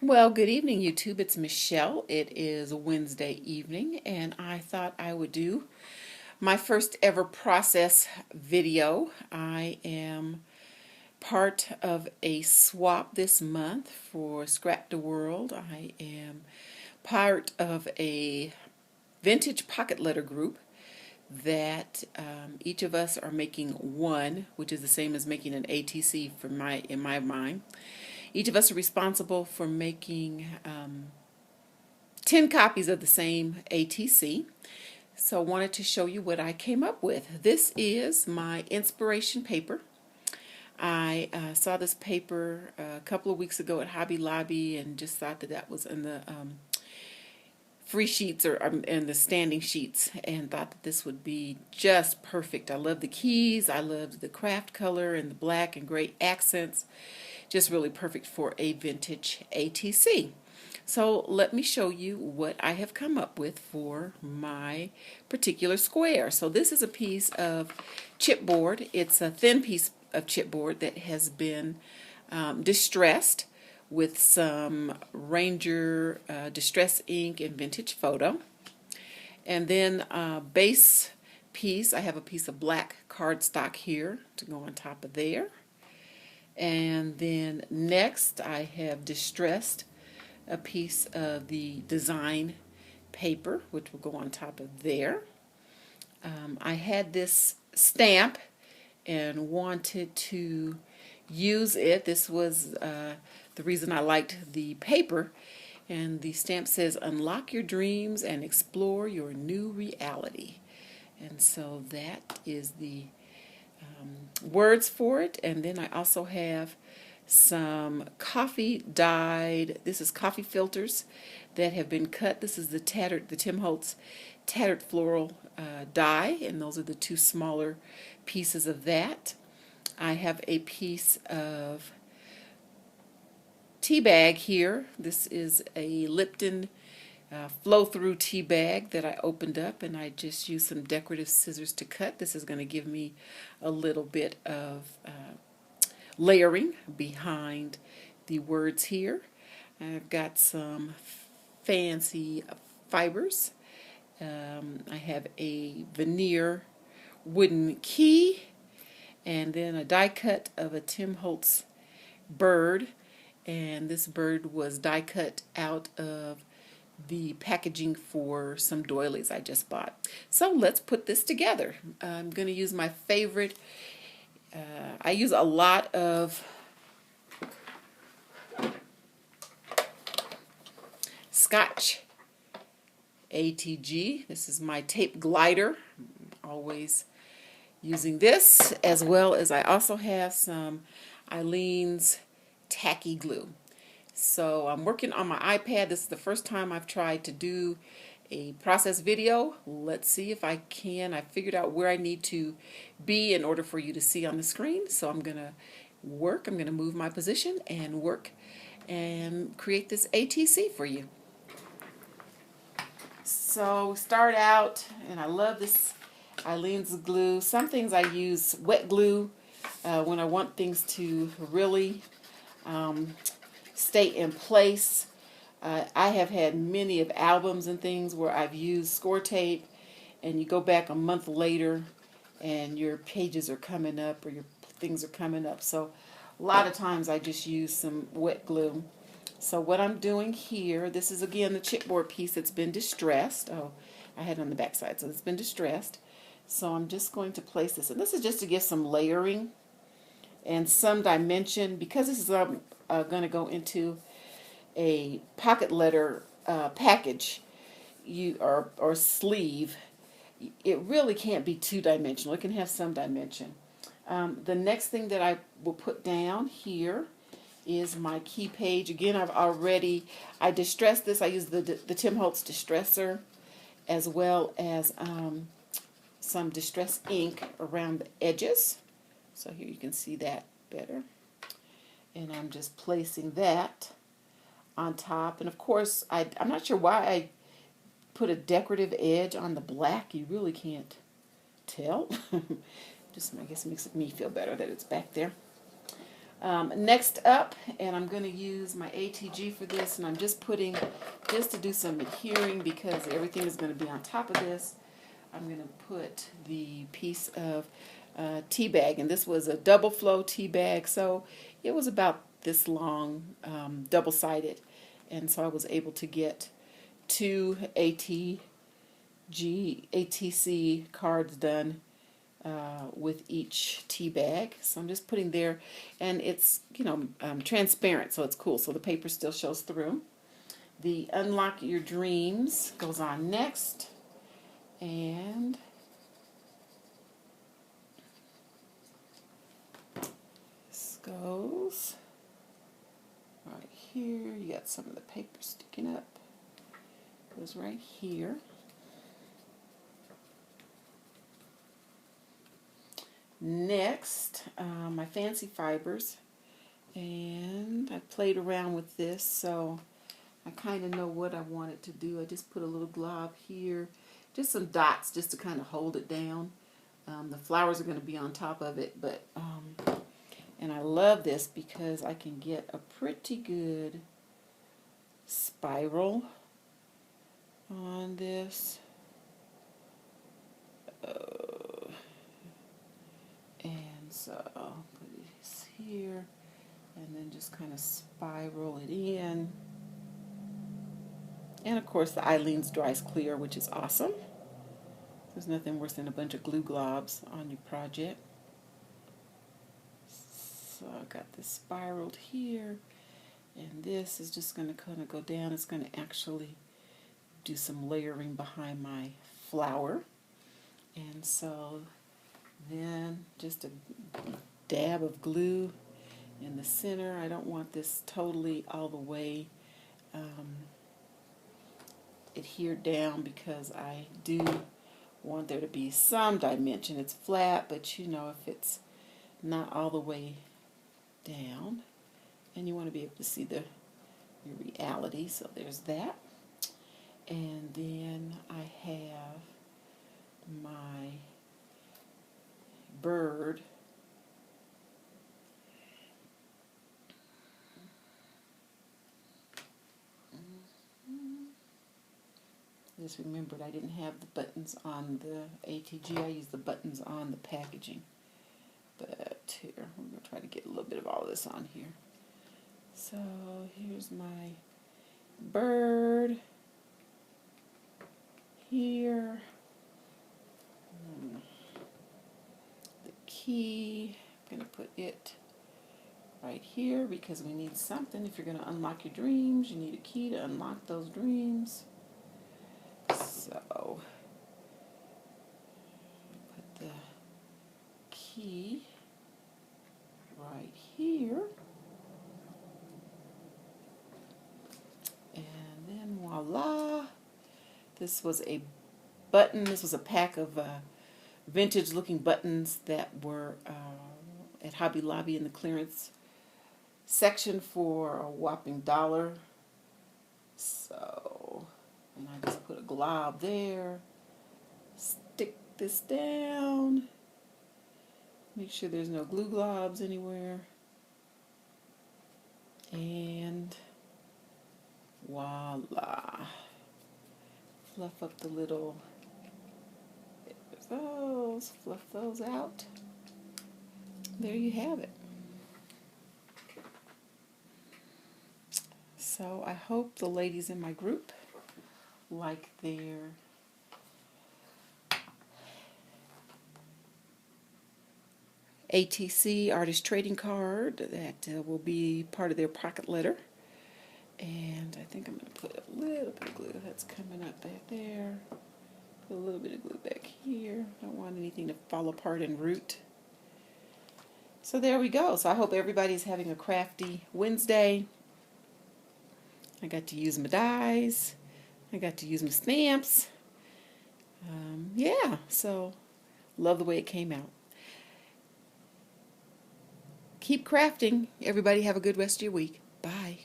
Well, good evening, YouTube. It's Michelle. It is Wednesday evening, and I thought I would do my first ever process video. I am part of a swap this month for Scrapdaworld. I am part of a vintage pocket letter group that each of us are making one, which is the same as making an ATC in my mind. Each of us are responsible for making 10 copies of the same ATC. So I wanted to show you what I came up with. This is my inspiration paper. I saw this paper a couple of weeks ago at Hobby Lobby and just thought that was in the free sheets or in the standing sheets, and thought that this would be just perfect. I love the keys. I love the craft color and the black and gray accents. Just really perfect for a vintage ATC. So let me show you what I have come up with for my particular square. So this is a piece of chipboard. It's a thin piece of chipboard that has been distressed with some Ranger distress ink and vintage photo. And then base piece, I have a piece of black cardstock here to go on top of there. And then next I have distressed a piece of the design paper, which will go on top of there. I had this stamp and wanted to use it. This was the reason I liked the paper. And the stamp says, "Unlock your dreams and explore your new reality." And so that is the words for it. And then I also have some coffee dyed, this is coffee filters that have been cut. This is the Tim Holtz tattered floral dye, and those are the two smaller pieces of that. I have a piece of tea bag here. This is a Lipton flow-through tea bag that I opened up, and I just used some decorative scissors to cut. This is going to give me a little bit of layering behind the words here. I've got some fancy fibers. I have a veneer wooden key, and then a die cut of a Tim Holtz bird, and this bird was die cut out of the packaging for some doilies I just bought. So let's put this together. I'm going to use my favorite. I use a lot of Scotch ATG. This is my tape glider. I'm always using this, as well as I also have some Eileen's tacky glue. So I'm working on my iPad. This is the first time I've tried to do a process video. Let's see if I can. I figured out where I need to be in order for you to see on the screen. So I'm going to work. I'm going to move my position and work and create this ATC for you. So start out, and I love this Eileen's glue. Some things I use wet glue when I want things to really stay in place. I have had many of albums and things where I've used score tape, and you go back a month later and your pages are coming up or your things are coming up. So a lot of times I just use some wet glue. So what I'm doing here, this is again the chipboard piece that's been distressed. Oh, I had it on the back side, so it's been distressed. So I'm just going to place this, and this is just to give some layering and some dimension, because this is going to go into a pocket letter package or sleeve. It really can't be two-dimensional. It can have some dimension. The next thing that I will put down here is my key page. Again, I distressed this. I use the Tim Holtz distresser, as well as some distress ink around the edges. So here you can see that better. And I'm just placing that on top. And of course, I'm not sure why I put a decorative edge on the black. You really can't tell. Just, I guess, makes me feel better that it's back there. Next up, and I'm going to use my ATG for this, and I'm just to do some adhering because everything is going to be on top of this. I'm going to put the piece of tea bag, and this was a double flow tea bag, so it was about this long, double-sided, and so I was able to get 2 ATC cards done with each tea bag. So I'm just putting there, and it's transparent, so it's cool. So the paper still shows through. The Unlock Your Dreams goes on next, and this goes right here. You got some of the paper sticking up. Goes right here. Next, my fancy fibers, and I played around with this, so I kind of know what I wanted to do. I just put a little glob here, just some dots just to kind of hold it down. The flowers are going to be on top of it, but and I love this because I can get a pretty good spiral on this. And so I'll put this here and then just kind of spiral it in. And of course the Eileen's dries clear, which is awesome. There's nothing worse than a bunch of glue globs on your project. So I got this spiraled here, and this is just going to kind of go down. It's going to actually do some layering behind my flower. And so then just a dab of glue in the center. I don't want this totally all the way adhered down because I do want there to be some dimension. It's flat, but if it's not all the way down, and you want to be able to see your reality. So there's that. And then I have my bird. I just remembered I didn't have the buttons on the ATG. I used the buttons on the packaging. But here, we're going to try to get a little bit of all this on here. So here's my bird here. The key, I'm going to put it right here because we need something. If you're going to unlock your dreams, you need a key to unlock those dreams. So put the key right here, and then voila, this was a button. This was a pack of vintage looking buttons that were at Hobby Lobby in the clearance section for a whopping $1. So, and I just put a glob there, stick this down, make sure there's no glue globs anywhere, and voila, fluff up the little, there's those, fluff those out, there you have it. So I hope the ladies in my group like their ATC artist trading card that will be part of their pocket letter. And I think I'm going to put a little bit of glue that's coming up back there. Put a little bit of glue back here. I don't want anything to fall apart and root. So there we go. So I hope everybody's having a crafty Wednesday. I got to use my dies. I got to use my stamps. Yeah, so love the way it came out. Keep crafting. Everybody have a good rest of your week. Bye.